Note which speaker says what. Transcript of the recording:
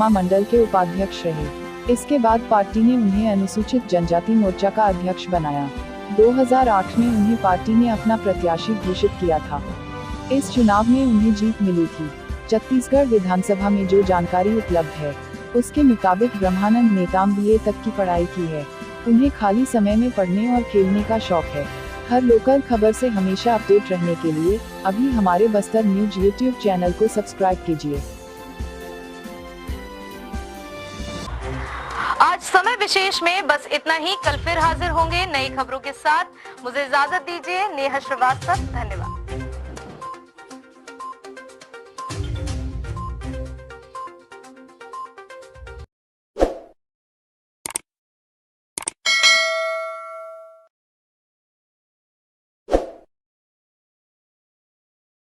Speaker 1: मंडल के उपाध्यक्ष रहे। इसके बाद पार्टी ने उन्हें अनुसूचित जनजाति मोर्चा का अध्यक्ष बनाया। 2008 में उन्हें पार्टी ने अपना प्रत्याशी घोषित किया था। इस चुनाव में उन्हें जीत मिली थी। छत्तीसगढ़ विधानसभा में जो जानकारी उपलब्ध है उसके मुताबिक ब्रह्मानंद नेताम BA तक की पढ़ाई की है। उन्हें खाली समय में पढ़ने और खेलने का शौक है। हर लोकल खबर से हमेशा अपडेट रहने के लिए अभी हमारे बस्तर न्यूज यूट्यूब चैनल को सब्सक्राइब कीजिए।
Speaker 2: आज समय विशेष में बस इतना ही। कल फिर हाजिर होंगे नई खबरों के साथ। मुझे इजाजत दीजिए। नेहा श्रीवास्तव, धन्यवाद।